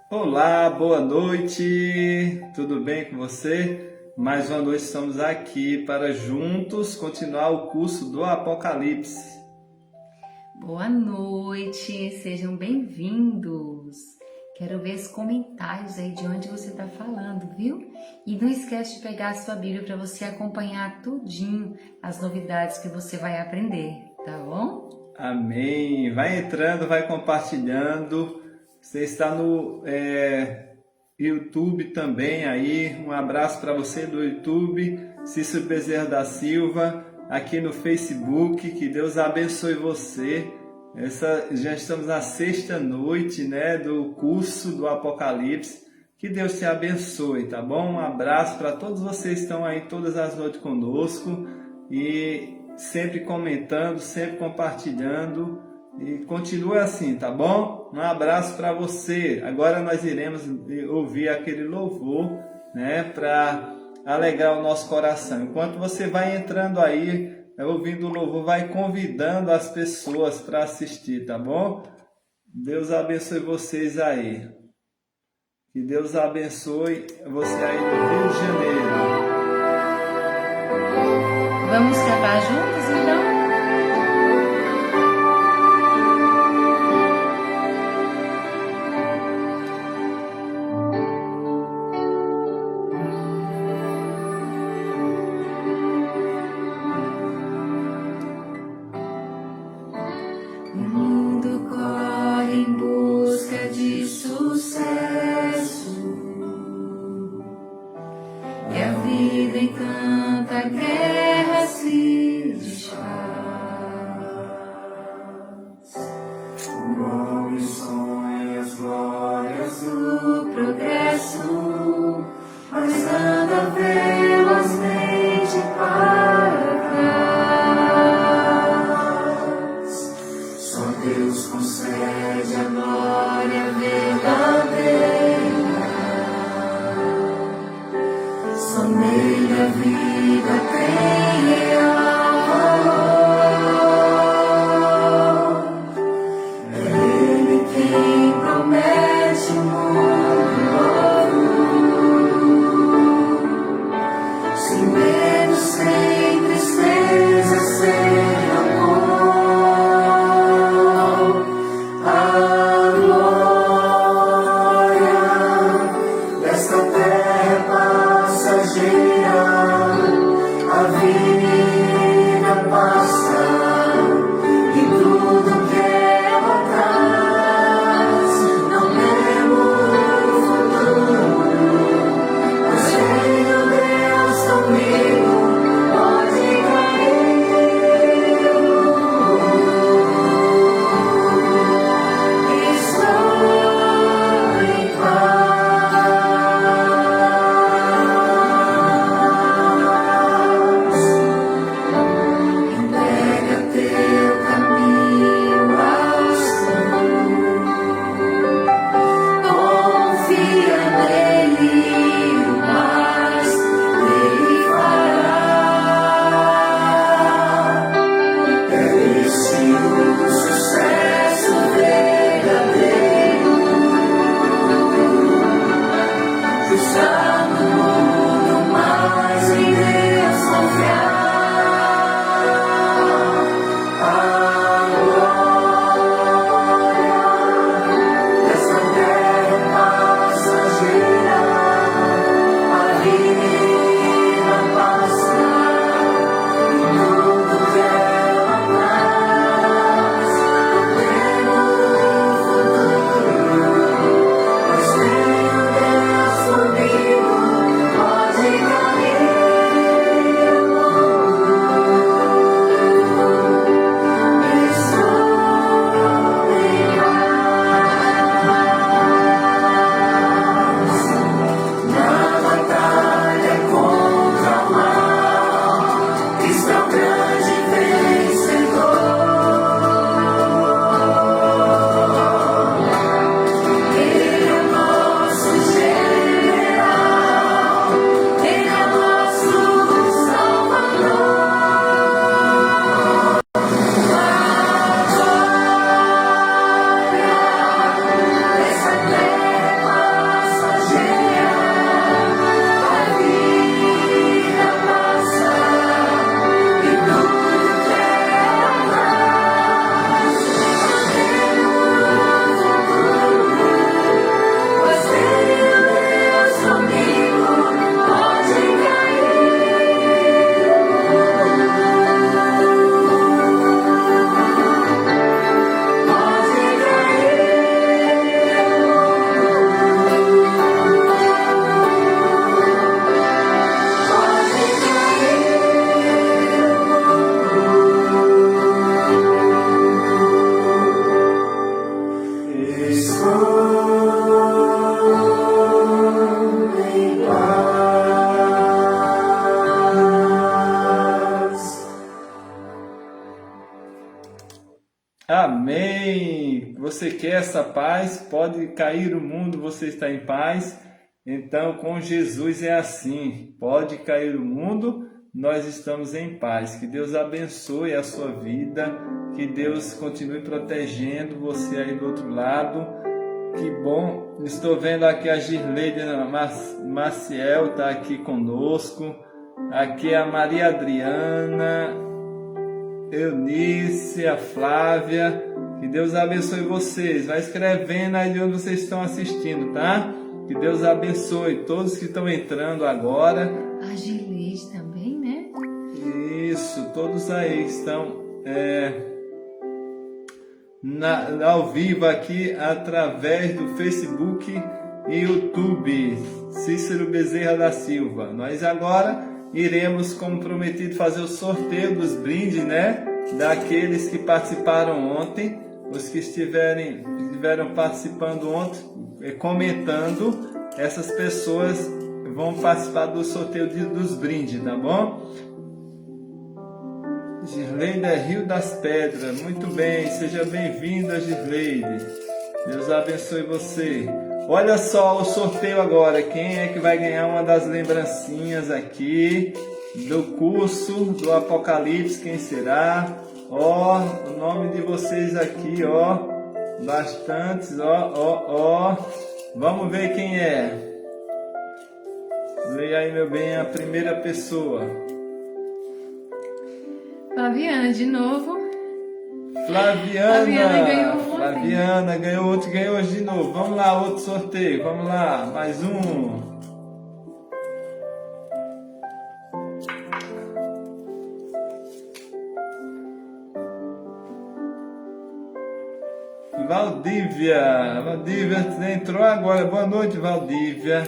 Olá, boa noite, tudo bem com você? Mais uma noite estamos aqui para juntos continuar o curso do Apocalipse. Boa noite, sejam bem-vindos. Quero ver os comentários aí de onde você está falando, viu? E não esquece de pegar a sua Bíblia para você acompanhar tudinho as novidades que você vai aprender, tá bom? Amém. Vai entrando, vai compartilhando. Você está no YouTube também aí. Um abraço para você do YouTube, Cícero Bezerra da Silva, aqui no Facebook. Que Deus abençoe você. Já estamos na sexta noite, né, do curso do Apocalipse. Que Deus te abençoe, tá bom? Um abraço para todos vocês que estão aí todas as noites conosco e sempre comentando, sempre compartilhando. E continue assim, tá bom? Um abraço para você. Agora nós iremos ouvir aquele louvor, né, para alegrar o nosso coração. Enquanto você vai entrando aí, ouvindo o louvor, vai convidando as pessoas para assistir, tá bom? Deus abençoe vocês aí. Que Deus abençoe você aí no Rio de Janeiro. Vamos cantar juntos então? O mundo corre em busca de sucesso, e a vida encanta, a guerra se em paz. Amém! Você quer essa paz? Pode cair o mundo, você está em paz? Então, com Jesus é assim. Pode cair o mundo, nós estamos em paz. Que Deus abençoe a sua vida. Que Deus continue protegendo você aí do outro lado. Que bom. Estou vendo aqui a Girleide Maciel está aqui conosco. Aqui a Maria Adriana, Eunice, a Flávia. Que Deus abençoe vocês. Vai escrevendo aí de onde vocês estão assistindo, tá? Que Deus abençoe todos que estão entrando agora. A Gileide também, né? Isso, todos aí estão ao vivo aqui através do Facebook e YouTube. Cícero Bezerra da Silva. Nós agora iremos, como prometido, fazer o sorteio dos brindes, né? Daqueles que participaram ontem, os que estiveram participando ontem, comentando, essas pessoas vão participar do sorteio dos brindes, tá bom? Girleide Rio das Pedras, muito bem, seja bem-vinda, Girleide. Deus abençoe você. Olha só o sorteio agora, quem é que vai ganhar uma das lembrancinhas aqui do curso do Apocalipse, quem será? Ó, o nome de vocês aqui, ó, bastantes, ó. Vamos ver quem é. Leia aí, meu bem, a primeira pessoa. Flaviana, de novo. Flaviana ganhou ontem. Flaviana ganhou outro, ganhou hoje de novo. Vamos lá, outro sorteio. Vamos lá, mais um. Valdívia entrou agora. Boa noite, Valdívia.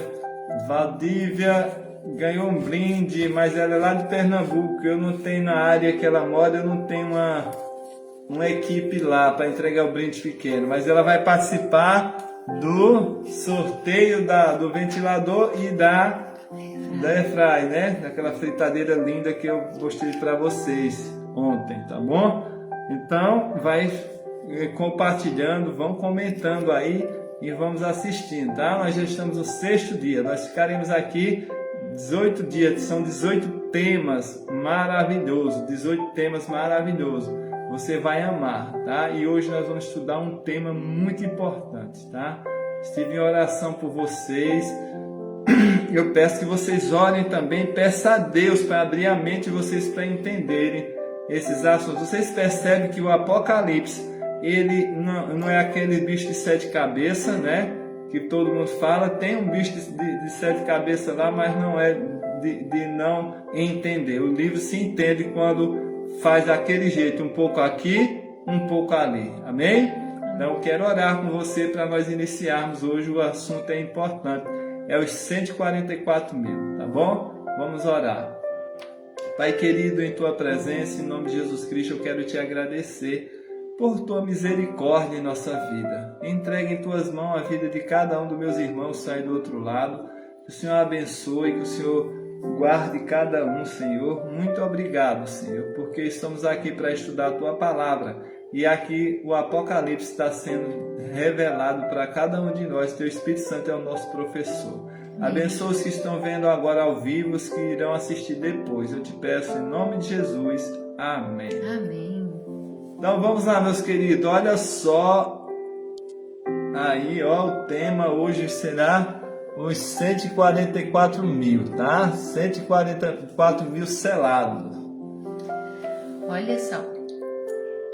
Valdívia ganhou um brinde, mas ela é lá de Pernambuco. Eu não tenho na área que ela mora, eu não tenho uma equipe lá para entregar o brinde pequeno. Mas ela vai participar do sorteio do ventilador e da airfry, né? Daquela fritadeira linda que eu mostrei para vocês ontem, tá bom? Então, vai compartilhando, vão comentando aí e vamos assistindo, tá? Nós já estamos no 6º dia, nós ficaremos aqui 18 dias, são 18 temas maravilhosos, 18 temas maravilhosos, você vai amar, tá? E hoje nós vamos estudar um tema muito importante, tá? Estive em oração por vocês, eu peço que vocês orem também, peça a Deus para abrir a mente de vocês para entenderem esses assuntos. Vocês percebem que o Apocalipse, ele não é aquele bicho de 7 cabeças, né? Que todo mundo fala. Tem um bicho de 7 cabeças lá, mas não é de não entender. O livro se entende quando faz daquele jeito, um pouco aqui, um pouco ali. Amém? Então, eu quero orar com você para nós iniciarmos hoje. O assunto é importante. É os 144 mil, tá bom? Vamos orar. Pai querido, em Tua presença, em nome de Jesus Cristo, eu quero Te agradecer por Tua misericórdia em nossa vida. Entregue em Tuas mãos a vida de cada um dos meus irmãos que sai do outro lado. Que o Senhor abençoe, que o Senhor guarde cada um, Senhor. Muito obrigado, Senhor, porque estamos aqui para estudar a Tua palavra. E aqui o Apocalipse está sendo revelado para cada um de nós. Teu Espírito Santo é o nosso professor. Abençoa os que estão vendo agora ao vivo, os que irão assistir depois. Eu te peço em nome de Jesus. Amém. Amém. Então vamos lá, meus queridos. Olha só aí, ó, o tema hoje será os 144 mil, tá? 144 mil selados. Olha só,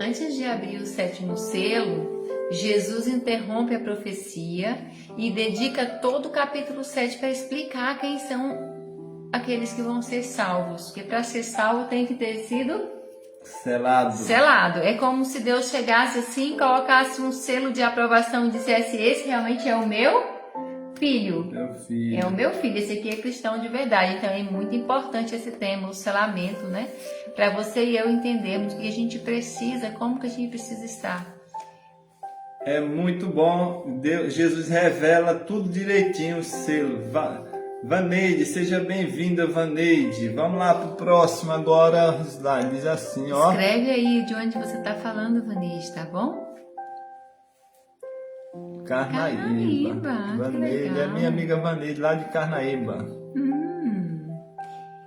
antes de abrir o 7º selo, Jesus interrompe a profecia e dedica todo o capítulo 7 para explicar quem são aqueles que vão ser salvos. Porque para ser salvo tem que ter sido selado. É como se Deus chegasse assim, colocasse um selo de aprovação e dissesse: esse realmente é o meu filho. É o meu filho, esse aqui é cristão de verdade. Então é muito importante esse tema, o selamento, né? Para você e eu entendermos o que a gente precisa, como que a gente precisa estar. É muito bom. Jesus revela tudo direitinho o selo. Vaneide, seja bem-vinda, Vaneide. Vamos lá pro próximo agora. Diz assim, ó. Escreve aí de onde você está falando, Vaneide, tá bom? Carnaíba. Que Vaneide, legal. é minha amiga Vaneide, lá de Carnaíba.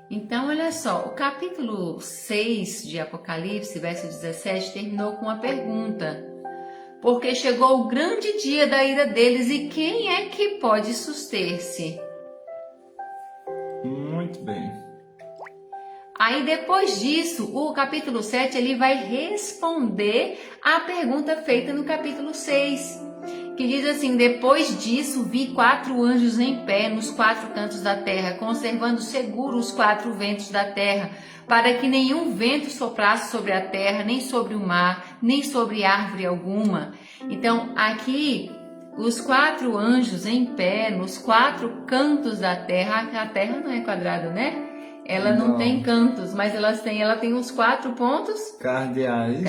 Então, olha só, o capítulo 6 de Apocalipse, verso 17, terminou com uma pergunta. Porque chegou o grande dia da ira deles, e quem é que pode suster-se? Muito bem. Aí depois disso, o capítulo 7 ele vai responder a pergunta feita no capítulo 6, que diz assim: depois disso vi 4 anjos em pé nos 4 cantos da terra, conservando seguros os 4 ventos da terra, para que nenhum vento soprasse sobre a terra, nem sobre o mar, nem sobre árvore alguma. Então aqui os 4 anjos em pé nos 4 cantos da terra. A terra não é quadrada, né? Ela não tem cantos, mas ela tem os 4 pontos cardeais.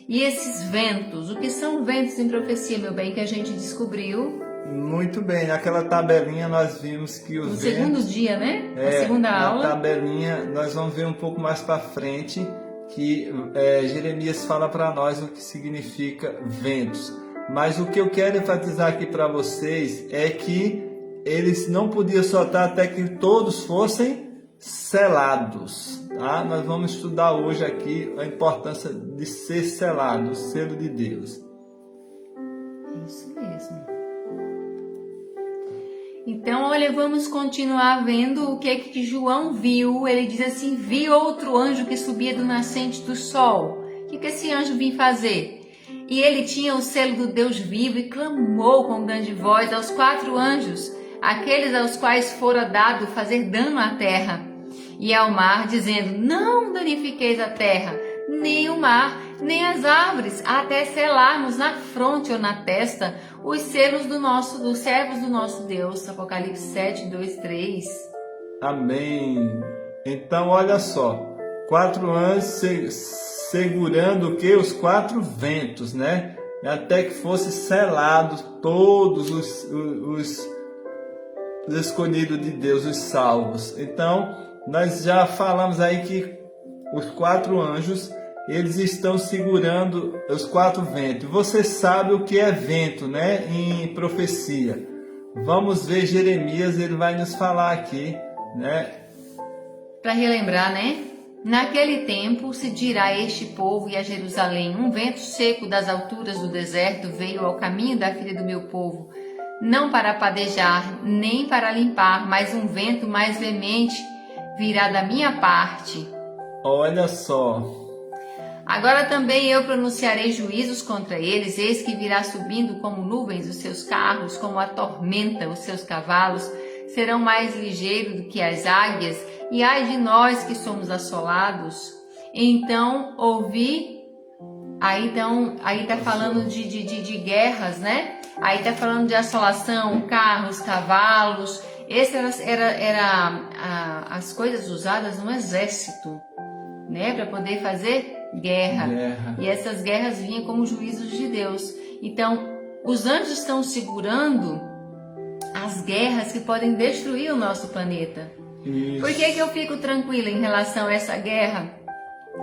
E esses ventos, o que são ventos em profecia, meu bem, que a gente descobriu? Muito bem, naquela tabelinha nós vimos que os No segundo dia, né? Na segunda na aula. tabelinha nós vamos ver um pouco mais para frente que Jeremias fala para nós o que significa ventos. Mas o que eu quero enfatizar aqui para vocês é que eles não podiam soltar até que todos fossem selados. Tá? Nós vamos estudar hoje aqui a importância de ser selado, o selo de Deus. Isso mesmo. Então, olha, vamos continuar vendo o que João viu. Ele diz assim: vi outro anjo que subia do nascente do sol. O que esse anjo vinha fazer? E ele tinha o selo do Deus vivo e clamou com grande voz aos 4 anjos, aqueles aos quais fora dado fazer dano à terra e ao mar, dizendo: não danifiqueis a terra, nem o mar, nem as árvores, até selarmos na fronte ou na testa os selos dos servos do nosso Deus. Apocalipse 7, 2, 3. Amém. Então, olha só, 4 anjos segurando o que? Os 4 ventos, né? Até que fosse selados todos os escolhidos de Deus, os salvos. Então, nós já falamos aí que os 4 anjos, eles estão segurando os 4 ventos. Você sabe o que é vento, né? Em profecia. Vamos ver Jeremias, ele vai nos falar aqui, né? Para relembrar, né? Naquele tempo se dirá a este povo e a Jerusalém: um vento seco das alturas do deserto veio ao caminho da filha do meu povo, não para padejar, nem para limpar, mas um vento mais veemente virá da minha parte. Olha só. Agora também eu pronunciarei juízos contra eles, eis que virá subindo como nuvens os seus carros, como a tormenta os seus cavalos, serão mais ligeiros do que as águias, e ai de nós que somos assolados. Então ouvi, aí tá falando de guerras, né? Aí tá falando de assolação, carros, cavalos. Essas eram as coisas usadas no exército, né? Para poder fazer guerra. E essas guerras vinham como juízos de Deus. Então, os anjos estão segurando as guerras que podem destruir o nosso planeta. Isso. Por que eu fico tranquila em relação a essa guerra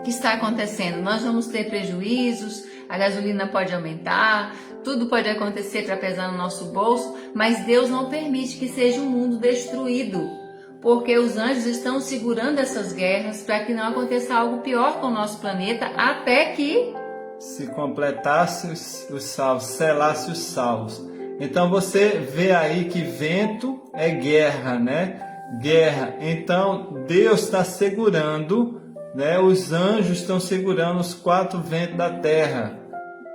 que está acontecendo? Nós vamos ter prejuízos, a gasolina pode aumentar, tudo pode acontecer para pesar no nosso bolso, mas Deus não permite que seja um mundo destruído, porque os anjos estão segurando essas guerras para que não aconteça algo pior com o nosso planeta, até que se completasse os salvos, selasse os salvos. Então você vê aí que vento é guerra, né? Guerra. Então Deus está segurando, né? Os anjos estão segurando os 4 ventos da terra.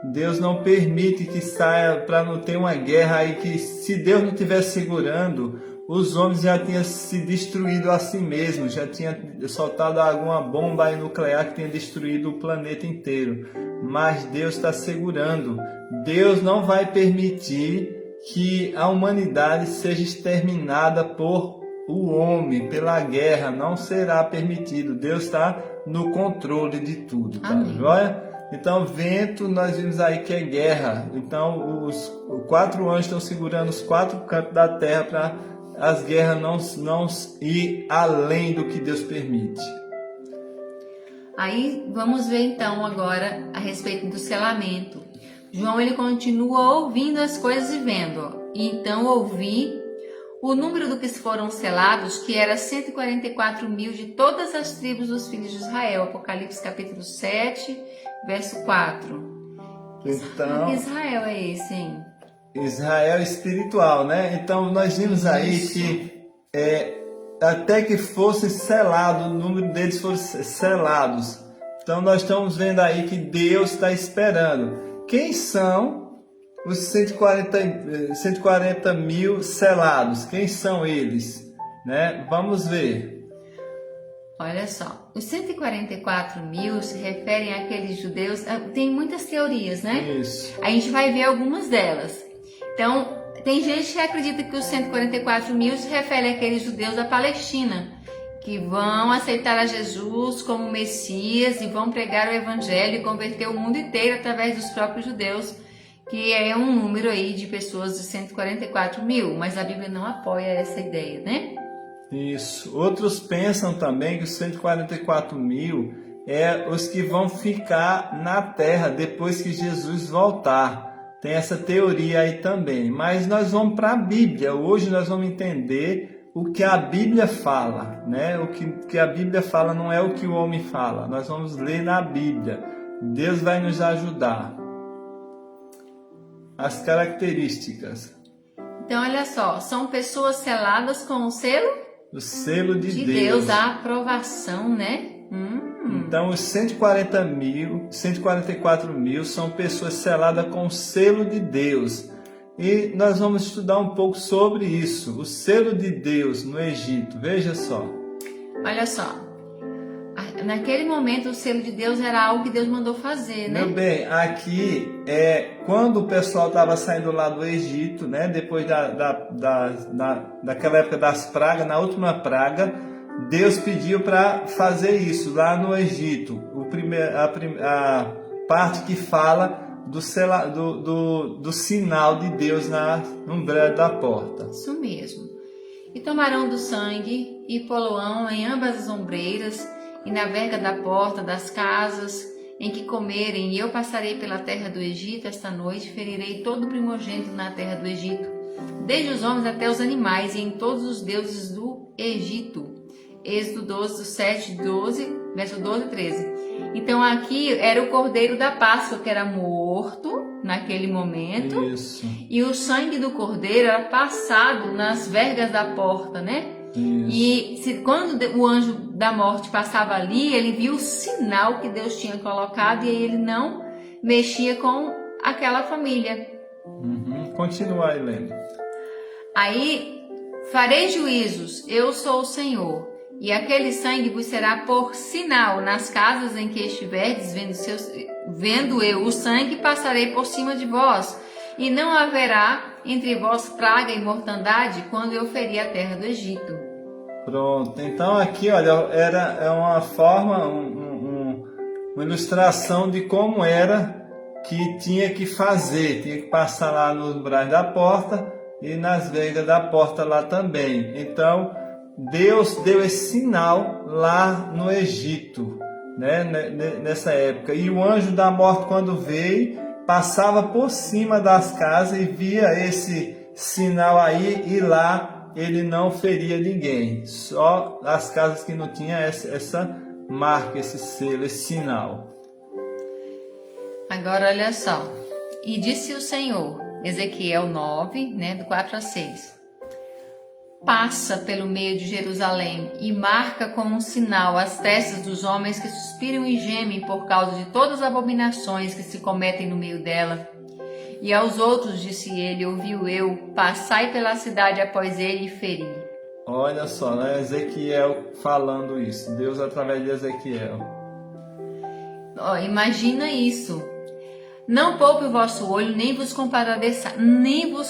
Deus não permite que saia, para não ter uma guerra aí, que se Deus não estivesse segurando, os homens já tinham se destruído a si mesmos, já tinha soltado alguma bomba aí nuclear que tinha destruído o planeta inteiro. Mas Deus está segurando. Deus não vai permitir que a humanidade seja exterminada por o homem, pela guerra. Não será permitido. Deus está no controle de tudo, tá? Amém. Joia? Então, vento, nós vimos aí que é guerra. Então, os 4 anjos estão segurando os 4 cantos da terra para as guerras não ir além do que Deus permite. Aí vamos ver então agora a respeito do selamento. João ele continua ouvindo as coisas e vendo. Ó. E então ouvi o número do que foram selados, que era 144.000 de todas as tribos dos filhos de Israel. Apocalipse capítulo 7, verso 4. Então, Que Israel é esse, hein? Israel espiritual, né? Então, nós vimos aí que até que fosse selado, o número deles foram selados. Então, nós estamos vendo aí que Deus está esperando. Quem são os 140 mil selados? Quem são eles? Né? Vamos ver. Olha só, os 144.000 se referem àqueles judeus, tem muitas teorias, né? Isso. A gente vai ver algumas delas. Então, tem gente que acredita que os 144.000 se referem àqueles judeus da Palestina, que vão aceitar a Jesus como Messias e vão pregar o Evangelho e converter o mundo inteiro através dos próprios judeus, que é um número aí de pessoas de 144.000, mas a Bíblia não apoia essa ideia, né? Isso. Outros pensam também que os 144 mil é os que vão ficar na terra depois que Jesus voltar. Tem essa teoria aí também. Mas nós vamos para a Bíblia. Hoje nós vamos entender o que a Bíblia fala, né? O que a Bíblia fala não é o que o homem fala. Nós vamos ler na Bíblia. Deus vai nos ajudar. As características. Então, olha só, são pessoas seladas com o selo O selo de Deus, a aprovação, né? Então, os 144 mil são pessoas seladas com o selo de Deus. E nós vamos estudar um pouco sobre isso, o selo de Deus no Egito. Veja só. Olha só, naquele momento o selo de Deus era algo que Deus mandou fazer, né? Meu bem, aqui quando o pessoal estava saindo lá do Egito, né? Depois daquela época das pragas, na última praga, Deus pediu para fazer isso lá no Egito. A parte que fala do sinal de Deus no umbral da porta. Isso mesmo. E tomarão do sangue e poloão em ambas as ombreiras e na verga da porta das casas em que comerem, e eu passarei pela terra do Egito esta noite, ferirei todo o primogênito na terra do Egito, desde os homens até os animais, e em todos os deuses do Egito. Êxodo 12, 7, 12, verso 12 e 13. Então aqui era o cordeiro da Páscoa que era morto naquele momento. Isso. E o sangue do cordeiro era passado nas vergas da porta, né? Isso. E quando o anjo da morte passava ali, ele viu o sinal que Deus tinha colocado e ele não mexia com aquela família. Continua aí, lendo. Aí, farei juízos, eu sou o Senhor, e aquele sangue vos será por sinal nas casas em que estiverdes, vendo eu o sangue, passarei por cima de vós, e não haverá entre vós praga e mortandade quando eu ferir a terra do Egito. Pronto, então aqui, olha, é uma forma, uma ilustração de como era que tinha que fazer, tinha que passar lá nos umbrais da porta e nas vergas da porta lá também. Então, Deus deu esse sinal lá no Egito, né, nessa época. E o anjo da morte, quando veio, passava por cima das casas e via esse sinal aí, e lá ele não feria ninguém. Só as casas que não tinham essa marca, esse selo, esse sinal. Agora olha só. E disse o Senhor, Ezequiel 9, né, do 4 a 6. Passa pelo meio de Jerusalém e marca com um sinal as testas dos homens que suspiram e gemem por causa de todas as abominações que se cometem no meio dela. E aos outros, disse ele, ouviu eu, passai pela cidade após ele e feri. Olha só, né? Ezequiel falando isso, Deus através de Ezequiel. Imagina isso. Não poupe o vosso olho, nem vos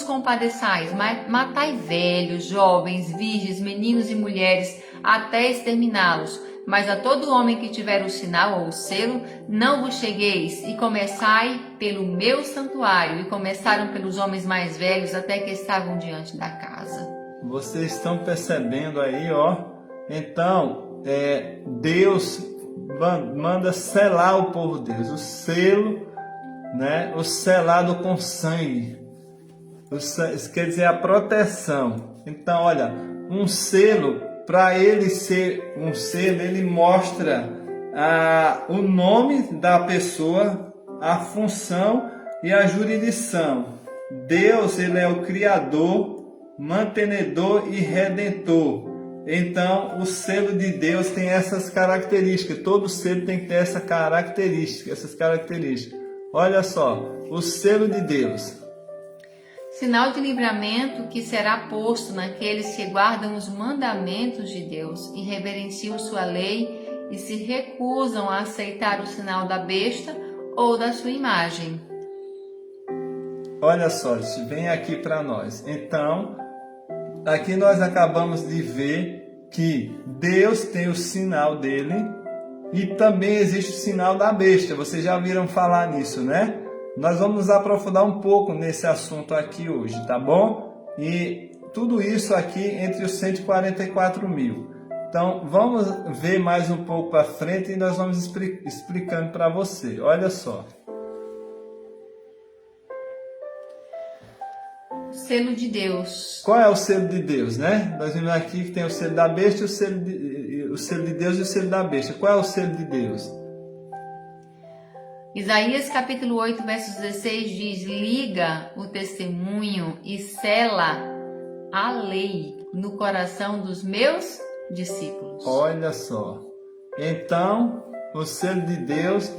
compadeçais, mas matai velhos, jovens, virgens, meninos e mulheres, até exterminá-los. Mas a todo homem que tiver o sinal ou o selo, não vos chegueis, e começai pelo meu santuário. E começaram pelos homens mais velhos, até que estavam diante da casa. Vocês estão percebendo aí, ó? Então, Deus manda selar o povo de Deus. O selo, né? O selado com sangue. Isso quer dizer a proteção. Então, olha, um selo, para ele ser um selo, ele mostra o nome da pessoa, a função e a jurisdição. Deus, ele é o Criador, mantenedor e redentor. Então, o selo de Deus tem essas características. Todo selo tem que ter essas características. Olha só, o selo de Deus. Sinal de livramento que será posto naqueles que guardam os mandamentos de Deus e reverenciam sua lei e se recusam a aceitar o sinal da besta ou da sua imagem. Olha só, isso vem aqui para nós. Então, aqui nós acabamos de ver que Deus tem o sinal dele e também existe o sinal da besta. Vocês já ouviram falar nisso, né? Nós vamos nos aprofundar um pouco nesse assunto aqui hoje, tá bom? E tudo isso aqui entre os 144 mil. Então, vamos ver mais um pouco para frente e nós vamos explicando para você. Olha só. Selo de Deus. Qual é o selo de Deus, né? Nós vimos aqui que tem o selo da besta, o selo de Deus e o selo da besta. Qual é o selo de Deus? Isaías capítulo 8, verso 16 diz: liga o testemunho e sela a lei no coração dos meus discípulos. Olha só. Então, o selo de Deus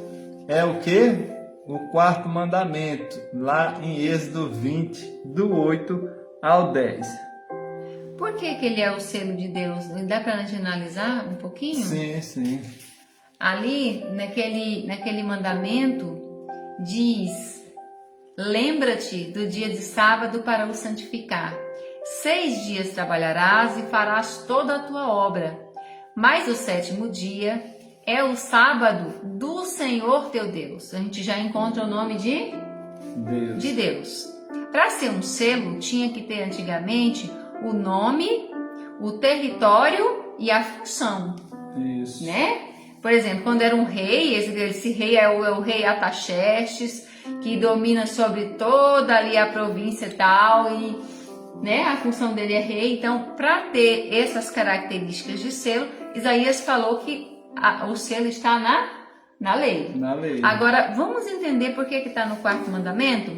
é o quê? O quarto mandamento, lá em Êxodo 20, do 8 ao 10. Por que ele é o selo de Deus? Dá para a gente analisar um pouquinho? Sim, sim. Ali, naquele mandamento, diz: lembra-te do dia de sábado para o santificar. 6 dias trabalharás e farás toda a tua obra. Mas o 7º dia é o sábado do Senhor teu Deus. A gente já encontra o nome de Deus. Para ser um selo, tinha que ter antigamente o nome, o território e a função. Isso. Né? Por exemplo, quando era um rei, esse rei é o rei Ataxerxes, que domina sobre toda ali a província e tal, e né, a função dele é rei. Então, para ter essas características de selo, Isaías falou que o selo está na lei. Na lei. Agora, vamos entender por que está no quarto mandamento?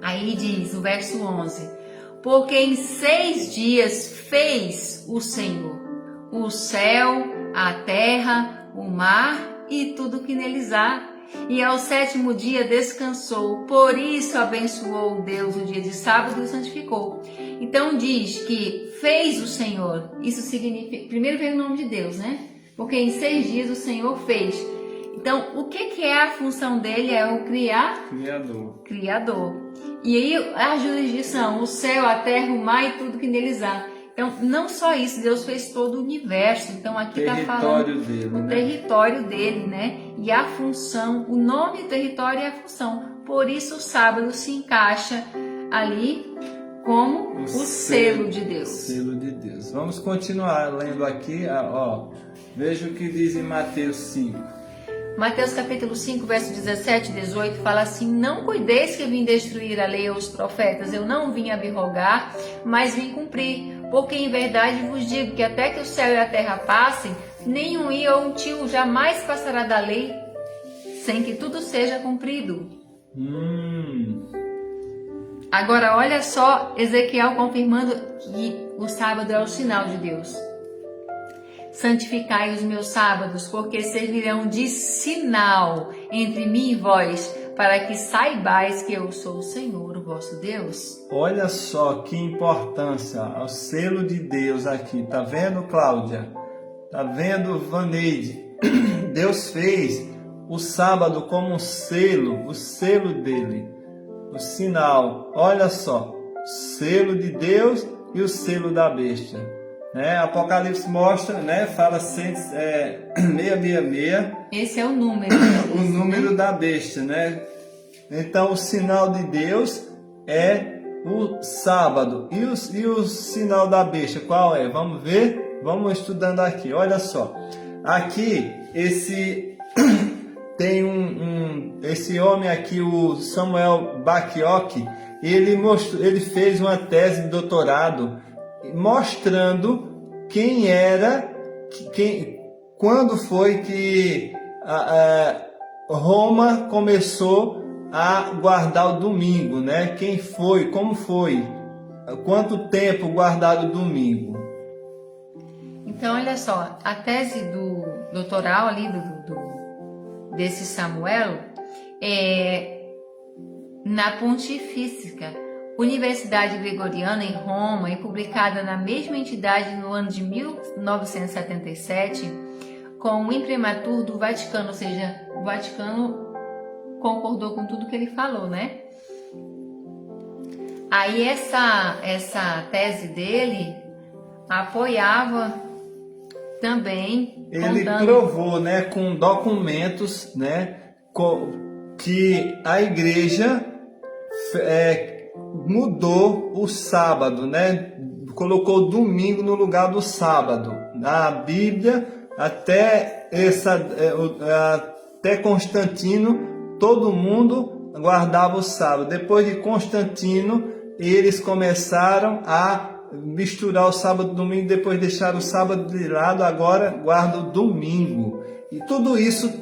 Aí diz o verso 11: porque em 6 dias fez o Senhor o céu, a terra, o mar e tudo que neles há, e ao 7º dia descansou. Por isso abençoou Deus o dia de sábado e o santificou. Então diz que fez o Senhor. Isso significa, primeiro vem o nome de Deus, né? Porque em 6 dias o Senhor fez. Então, o que é a função dele? É o Criador. E aí a jurisdição, o céu, a terra, o mar e tudo que neles há. Então, não só isso, Deus fez todo o universo. Então, aqui está falando o território dele, né? E a função, o nome do território e a função. Por isso, o sábado se encaixa ali como o selo de Deus. Selo de Deus. Vamos continuar lendo aqui, ó. Veja o que diz em Mateus 5. Mateus capítulo 5, verso 17 e 18 fala assim: não cuideis que eu vim destruir a lei ou os profetas, eu não vim abrogar, mas vim cumprir. Porque em verdade vos digo que até que o céu e a terra passem, nenhum i ou um tio jamais passará da lei, sem que tudo seja cumprido. Agora olha só Ezequiel confirmando que o sábado é o sinal de Deus. Santificai os meus sábados, porque servirão de sinal entre mim e vós, para que saibais que eu sou o Senhor, o vosso Deus. Olha só que importância, o selo de Deus aqui. Tá vendo, Cláudia? Tá vendo, Vaneide? Deus fez o sábado como um selo, o selo dele, o sinal. Olha só, selo de Deus e o selo da besta. né? Apocalipse mostra, né? Fala 666. Esse é o número. O número da besta, né? Então o sinal de Deus é o sábado. E o sinal da besta qual é? Vamos ver? Vamos estudando aqui. Olha só. Aqui tem esse homem aqui, o Samuel Bacchiocchi, ele fez uma tese de doutorado mostrando quando foi que Roma começou a guardar o domingo, né? Quem foi, como foi, quanto tempo guardado o domingo. Então, olha só, a tese do doutoral ali desse Samuel é na Pontifícia Universidade Gregoriana em Roma e publicada na mesma entidade no ano de 1977 com o imprimatur do Vaticano, ou seja, o Vaticano concordou com tudo que ele falou, né? Aí essa tese dele apoiava também. Ele provou, né, com documentos, né, que a igreja mudou o sábado, né? Colocou o domingo no lugar do sábado. Na Bíblia, até Constantino, todo mundo guardava o sábado. Depois de Constantino, eles começaram a misturar o sábado e o domingo, depois deixaram o sábado de lado, agora guarda o domingo. E tudo isso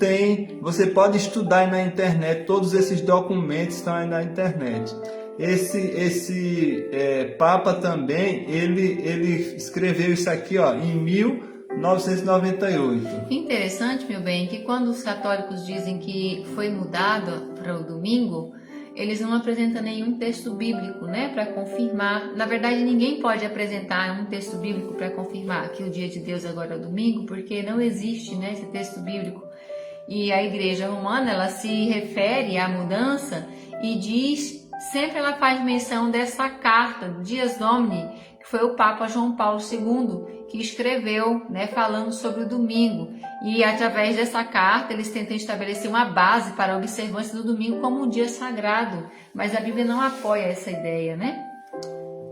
você pode estudar aí na internet, todos esses documentos estão aí na internet. Esse Papa também, ele escreveu isso aqui, ó, em 1998. Interessante, meu bem, que quando os católicos dizem que foi mudado para o domingo, eles não apresentam nenhum texto bíblico, né, para confirmar. Na verdade, ninguém pode apresentar um texto bíblico para confirmar que o dia de Deus agora é o domingo, porque não existe, né, esse texto bíblico. E a Igreja Romana, ela se refere à mudança e sempre ela faz menção dessa carta, Dies Domini, que foi o Papa João Paulo II que escreveu, né, falando sobre o domingo. E através dessa carta eles tentam estabelecer uma base para a observância do domingo como um dia sagrado. Mas a Bíblia não apoia essa ideia, né?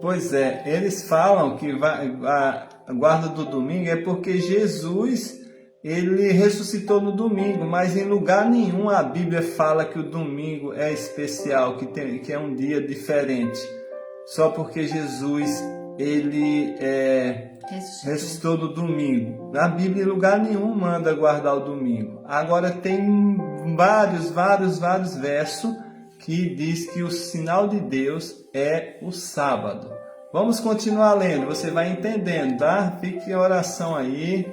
Pois é, eles falam que a guarda do domingo é porque Jesus, ele ressuscitou no domingo, mas em lugar nenhum a Bíblia fala que o domingo é especial, que é um dia diferente. Só porque Jesus, ele ressuscitou no domingo. Na Bíblia, em lugar nenhum manda guardar o domingo. Agora tem vários versos que diz que o sinal de Deus é o sábado. Vamos continuar lendo, você vai entendendo, tá? Fique em oração aí.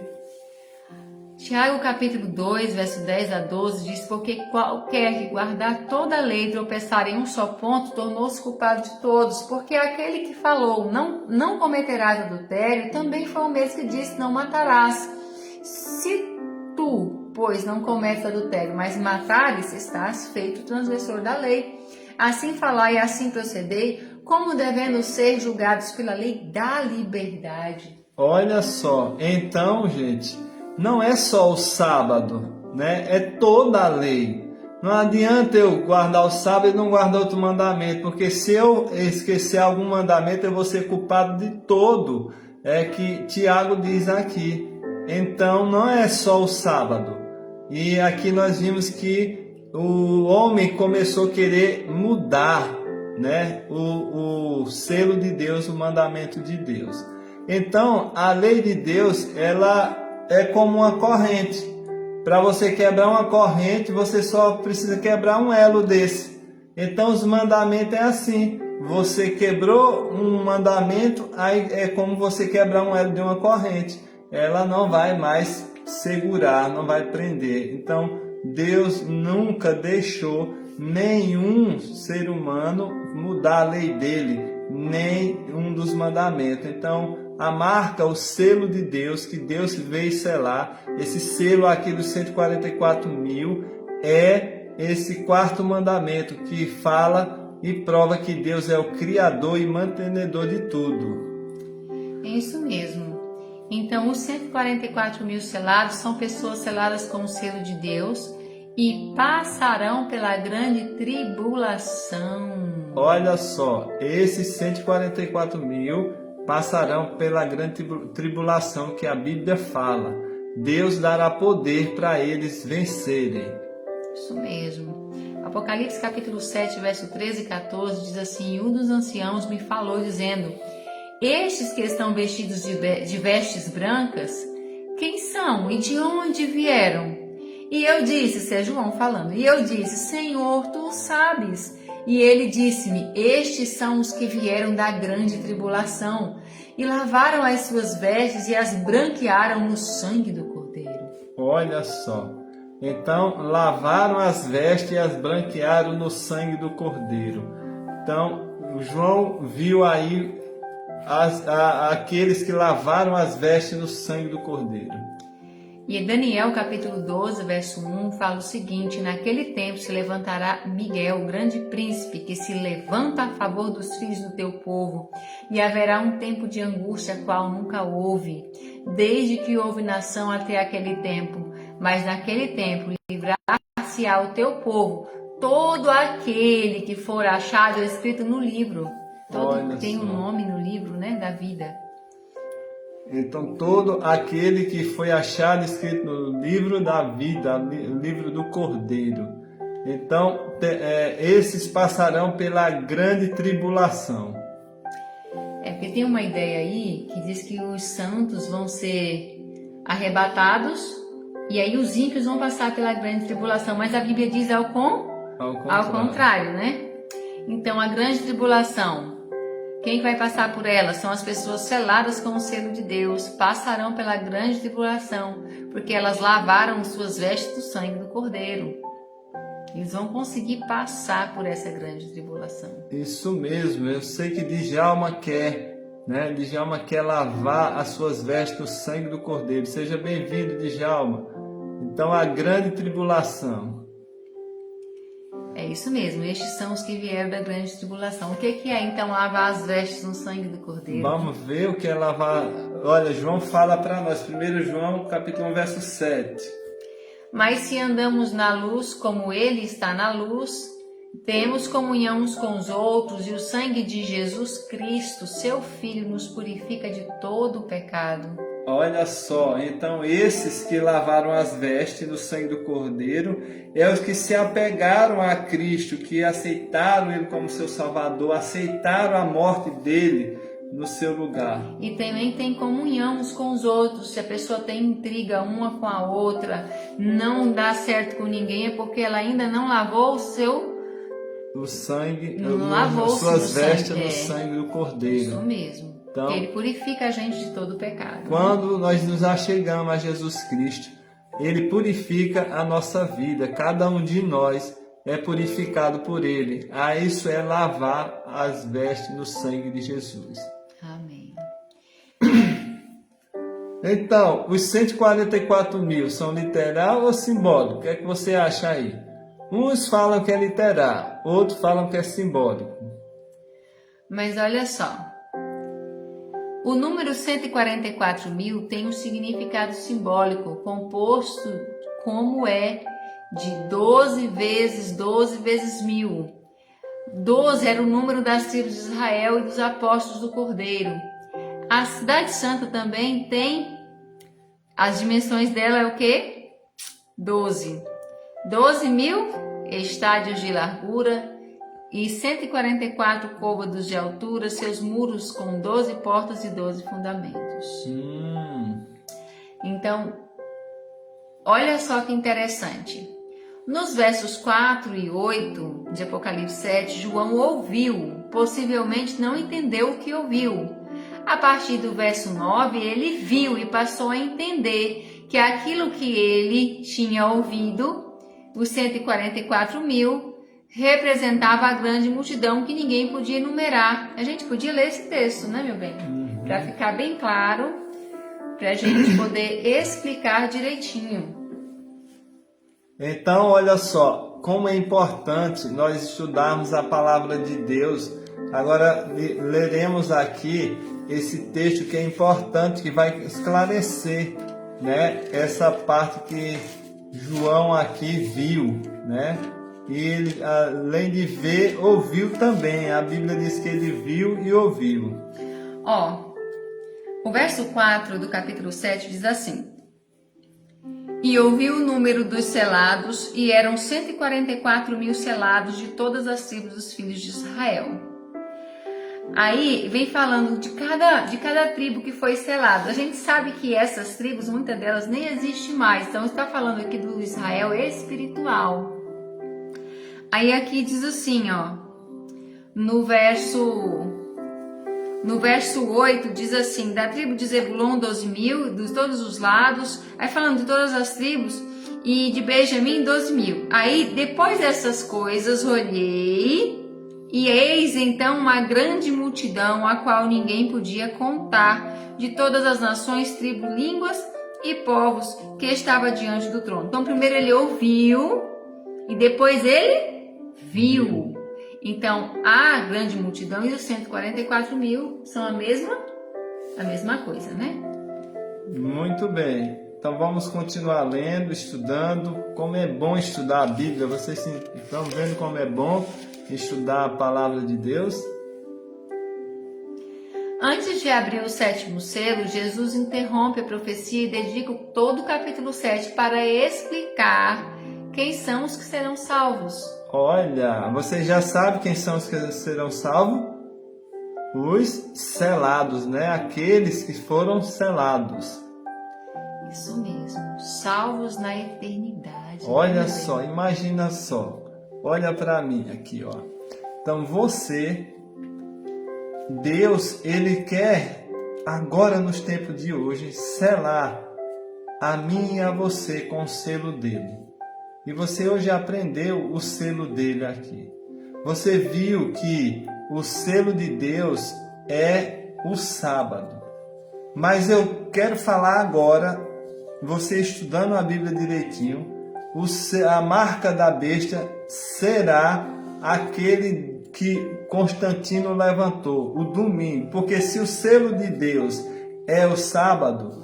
Tiago capítulo 2, verso 10 a 12 diz: porque qualquer que guardar toda a lei e tropeçar em um só ponto, tornou-se culpado de todos, porque aquele que falou, não cometerás adultério, também foi o mesmo que disse, não matarás. Se tu, pois, não cometes adultério, mas matares, estás feito transgressor da lei. Assim falai e assim procedei, como devendo ser julgados pela lei da liberdade. Olha só, então, gente, não é só o sábado, né? É toda a lei. Não adianta eu guardar o sábado e não guardar outro mandamento, porque se eu esquecer algum mandamento, eu vou ser culpado de todo. É que Tiago diz aqui. Então, não é só o sábado. E aqui nós vimos que o homem começou a querer mudar, né? O selo de Deus, o mandamento de Deus. Então, a lei de Deus, ela é como uma corrente. Para você quebrar uma corrente, você só precisa quebrar um elo desse. Então, os mandamentos é assim. Você quebrou um mandamento, aí é como você quebrar um elo de uma corrente. Ela não vai mais segurar, não vai prender. Então, Deus nunca deixou nenhum ser humano mudar a lei dele, nem um dos mandamentos. Então, a marca, o selo de Deus, que Deus veio selar, esse selo aqui dos 144 mil, é esse quarto mandamento que fala e prova que Deus é o Criador e mantenedor de tudo. É isso mesmo. Então, os 144 mil selados são pessoas seladas com o selo de Deus e passarão pela grande tribulação. Olha só, esses 144 mil passarão pela grande tribulação que a Bíblia fala. Deus dará poder para eles vencerem. Isso mesmo. Apocalipse capítulo 7, verso 13 e 14 diz assim: E um dos anciãos me falou dizendo: Estes que estão vestidos de vestes brancas, quem são e de onde vieram? E eu disse, isso é João falando, e eu disse: Senhor, tu o sabes. E ele disse-me: Estes são os que vieram da grande tribulação e lavaram as suas vestes e as branquearam no sangue do Cordeiro. Olha só. Então, lavaram as vestes e as branquearam no sangue do Cordeiro. Então, João viu aí aqueles que lavaram as vestes no sangue do Cordeiro. E Daniel capítulo 12, verso 1 fala o seguinte: Naquele tempo se levantará Miguel, o grande príncipe, que se levanta a favor dos filhos do teu povo, e haverá um tempo de angústia qual nunca houve, desde que houve nação até aquele tempo. Mas naquele tempo livrar-se-á o teu povo, todo aquele que for achado escrito no livro. Todo tem um nome no livro, né, da vida. Então, todo aquele que foi achado escrito no livro da vida, o livro do Cordeiro. Então, esses passarão pela grande tribulação. Porque tem uma ideia aí que diz que os santos vão ser arrebatados e aí os ímpios vão passar pela grande tribulação. Mas a Bíblia diz ao contrário, né? Então, a grande tribulação, quem vai passar por ela são as pessoas seladas com o selo de Deus, passarão pela grande tribulação, porque elas lavaram suas vestes do sangue do Cordeiro. Eles vão conseguir passar por essa grande tribulação. Isso mesmo, eu sei que Djalma quer, né? Djalma quer lavar as suas vestes no sangue do Cordeiro. Seja bem-vindo, Djalma. Então, a grande tribulação. É isso mesmo, estes são os que vieram da grande tribulação. O que é então lavar as vestes no sangue do Cordeiro? Vamos ver o que é lavar. Olha, João fala para nós, 1 João, capítulo 1, verso 7. Mas se andamos na luz como ele está na luz, temos comunhão uns com os outros, e o sangue de Jesus Cristo, seu Filho, nos purifica de todo o pecado. Olha só, então esses que lavaram as vestes no sangue do Cordeiro é os que se apegaram a Cristo, que aceitaram Ele como seu Salvador, aceitaram a morte dele no seu lugar. E também tem comunhão uns com os outros. Se a pessoa tem intriga uma com a outra, não dá certo com ninguém, é porque ela ainda não lavou o sangue, não lavou suas vestes sangue, no sangue do Cordeiro. Isso mesmo. Então, ele purifica a gente de todo o pecado. Quando nós nos achegamos a Jesus Cristo, Ele purifica a nossa vida. Cada um de nós é purificado por Ele. Isso é lavar as vestes no sangue de Jesus. Amém. Então, os 144 mil são literal ou simbólico? O que é que você acha aí? Uns falam que é literal, outros falam que é simbólico. Mas olha só. O número 144 mil tem um significado simbólico, composto como é de 12 vezes 1000. 12 era o número das tribos de Israel e dos apóstolos do Cordeiro. A Cidade Santa também tem, as dimensões dela é o quê? 12. 12 mil estádios de largura e 144 côvados de altura, seus muros com 12 portas e 12 fundamentos. Então, olha só que interessante. Nos versos 4 e 8 de Apocalipse 7, João ouviu, possivelmente não entendeu o que ouviu. A partir do verso 9, ele viu e passou a entender que aquilo que ele tinha ouvido, os 144 mil, representava a grande multidão que ninguém podia enumerar. A gente podia ler esse texto, né, meu bem? Para ficar bem claro, para a gente poder explicar direitinho. Então, olha só, como é importante nós estudarmos a palavra de Deus Agora leremos aqui esse texto que é importante, que vai esclarecer, né, essa parte que João aqui viu, né? E ele, além de ver, ouviu também. A Bíblia diz que ele viu e ouviu. Ó, o verso 4 do capítulo 7 diz assim: E ouviu o número dos selados, e eram 144.000 selados de todas as tribos dos filhos de Israel. Aí vem falando de cada tribo que foi selado. A gente sabe que essas tribos, muitas delas nem existem mais. Então está falando aqui do Israel espiritual. Aí aqui diz assim, ó, no verso 8 diz assim: da tribo de Zebulon 12.000, de todos os lados. Aí falando de todas as tribos, e de Benjamim 12.000. Aí depois dessas coisas olhei, e eis então uma grande multidão, a qual ninguém podia contar, de todas as nações, tribos, línguas e povos, que estava diante do trono. Então primeiro ele ouviu, e depois ele viu. Então, a grande multidão e os 144.000 são a mesma coisa, né? Muito bem. Então vamos continuar lendo, estudando. Como é bom estudar a Bíblia. Vocês estão vendo como é bom estudar a palavra de Deus? Antes de abrir o 7º selo, Jesus interrompe a profecia e dedica todo o capítulo 7 para explicar quem são os que serão salvos. Olha, você já sabe quem são os que serão salvos? Os selados, né? Aqueles que foram selados. Isso mesmo, salvos na eternidade. Olha só, imagina só. Olha para mim aqui, ó. Então Deus, Ele quer agora nos tempos de hoje selar a mim e a você com o selo dele. E você hoje aprendeu o selo dele aqui. Você viu que o selo de Deus é o sábado. Mas eu quero falar agora, você estudando a Bíblia direitinho, a marca da besta será aquele que Constantino levantou, o domingo. Porque se o selo de Deus é o sábado,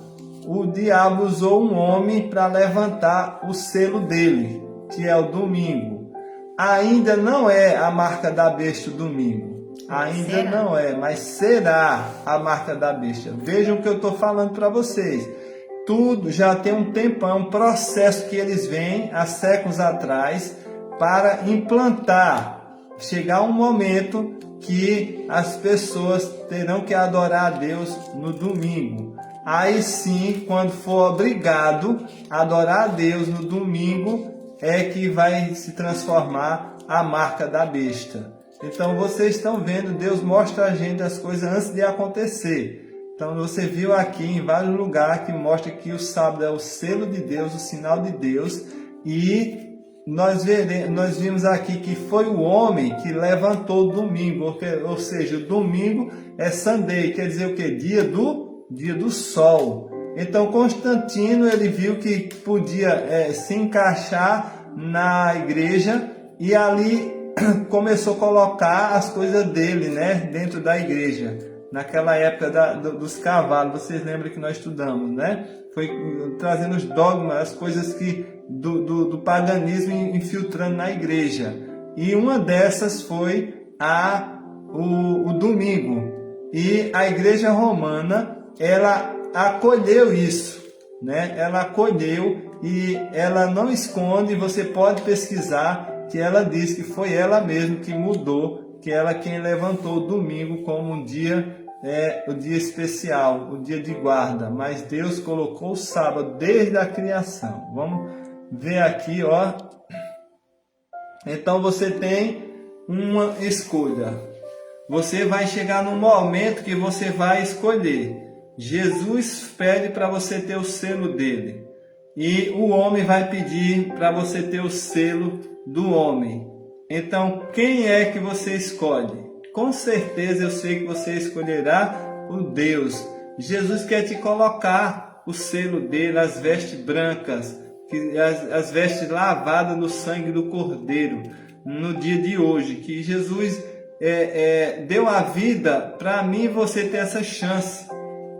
o diabo usou um homem para levantar o selo dele, que é o domingo. Ainda não é a marca da besta o domingo. Ainda não é, mas será a marca da besta. Vejam o que eu estou falando para vocês. Tudo já tem um tempão, é um processo que eles vêm há séculos atrás para implantar. Chegar um momento que as pessoas terão que adorar a Deus no domingo. Aí sim, quando for obrigado a adorar a Deus no domingo, é que vai se transformar a marca da besta. Então vocês estão vendo, Deus mostra a gente as coisas antes de acontecer. Então você viu aqui em vários lugares que mostra que o sábado é o selo de Deus, o sinal de Deus. E nós vimos aqui que foi o homem que levantou o domingo. Ou seja, o domingo é Sunday, quer dizer o quê? Dia do sol. Então Constantino ele viu que podia se encaixar na igreja e ali começou a colocar as coisas dele, né, dentro da igreja. Naquela época dos cavalos, vocês lembram que nós estudamos, né? Foi trazendo os dogmas, as coisas que do paganismo infiltrando na igreja. E uma dessas foi o domingo. E a igreja romana, ela acolheu isso, né? Ela acolheu e ela não esconde, você pode pesquisar que ela diz que foi ela mesma que mudou, que ela quem levantou o domingo como um dia, o dia especial, o dia de guarda. Mas Deus colocou o sábado desde a criação. Vamos ver aqui, ó. Então você tem uma escolha. Você vai chegar num momento que você vai escolher. Jesus pede para você ter o selo dele. E o homem vai pedir para você ter o selo do homem. Então, quem é que você escolhe? Com certeza eu sei que você escolherá o Deus. Jesus quer te colocar o selo dele, as vestes brancas, as vestes lavadas no sangue do Cordeiro, no dia de hoje. Que Jesus deu a vida para mim e você ter essa chance.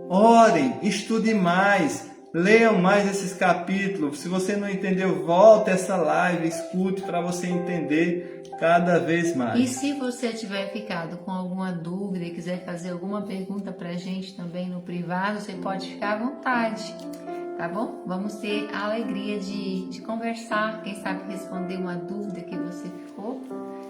Orem, estude mais, leiam mais esses capítulos. Se você não entendeu, volta essa live, escute para você entender cada vez mais. E se você tiver ficado com alguma dúvida e quiser fazer alguma pergunta para a gente também no privado, você pode ficar à vontade, tá bom? Vamos ter a alegria de conversar, quem sabe responder uma dúvida que você ficou.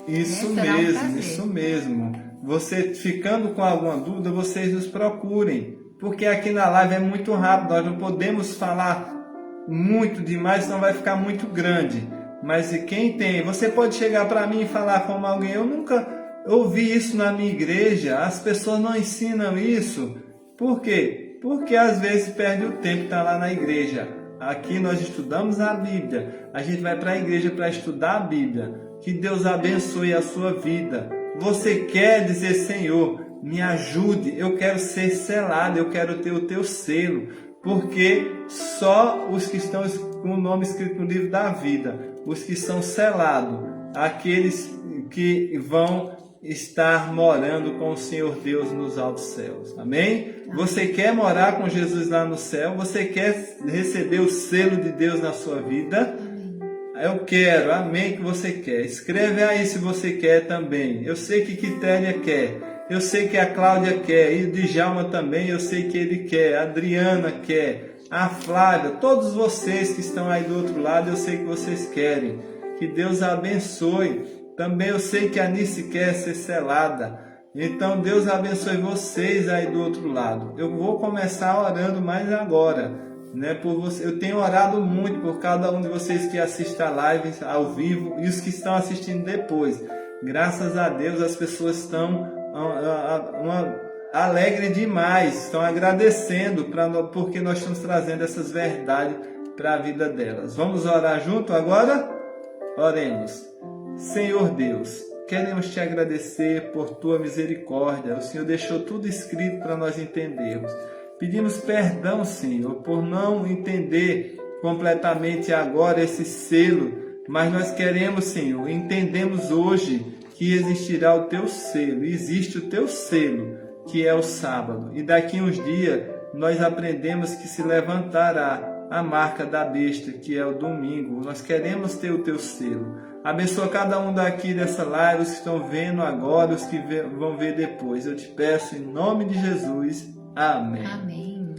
Isso Será um mesmo, prazer. isso mesmo. Você ficando com alguma dúvida, vocês nos procurem, porque aqui na live é muito rápido, nós não podemos falar muito demais, senão vai ficar muito grande. Mas quem tem, você pode chegar para mim e falar como alguém, eu nunca ouvi isso na minha igreja, as pessoas não ensinam isso. Por quê? Porque às vezes perde o tempo, está lá na igreja. Aqui nós estudamos a Bíblia, a gente vai para a igreja para estudar a Bíblia. Que Deus abençoe a sua vida. Você quer dizer, Senhor, me ajude, eu quero ser selado, eu quero ter o teu selo. Porque só os que estão com o nome escrito no livro da vida, os que são selados, aqueles que vão estar morando com o Senhor Deus nos altos céus. Amém? Você quer morar com Jesus lá no céu? Você quer receber o selo de Deus na sua vida? Eu quero, amém, que você quer. Escreve aí se você quer também. Eu sei que Quitéria quer. Eu sei que a Cláudia quer. E o Djalma também, eu sei que ele quer. A Adriana quer. A Flávia, todos vocês que estão aí do outro lado, eu sei que vocês querem. Que Deus abençoe. Também eu sei que a Anice quer ser selada. Então Deus abençoe vocês aí do outro lado. Eu vou começar orando mais agora. Por você. Eu tenho orado muito por cada um de vocês que assiste a live ao vivo e os que estão assistindo depois. Graças a Deus as pessoas estão alegres demais, estão agradecendo porque nós estamos trazendo essas verdades para a vida delas. Vamos orar junto agora? Oremos. Senhor Deus, queremos te agradecer por tua misericórdia. O Senhor deixou tudo escrito para nós entendermos. Pedimos perdão, Senhor, por não entender completamente agora esse selo, mas nós queremos, Senhor, entendemos hoje que existirá o teu selo, existe o teu selo, que é o sábado. E daqui uns dias nós aprendemos que se levantará a marca da besta, que é o domingo. Nós queremos ter o teu selo. Abençoa cada um daqui dessa live, os que estão vendo agora, os que vão ver depois. Eu te peço em nome de Jesus. Amém. Amém.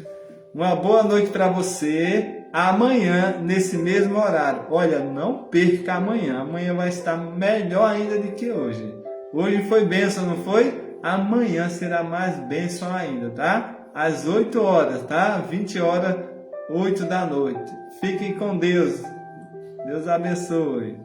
Uma boa noite para você. Amanhã, nesse mesmo horário. Olha, não perca amanhã. Amanhã vai estar melhor ainda do que hoje. Hoje foi bênção, não foi? Amanhã será mais bênção ainda, tá? Às 8 horas, tá? 20 horas, 8 da noite. Fiquem com Deus. Deus abençoe.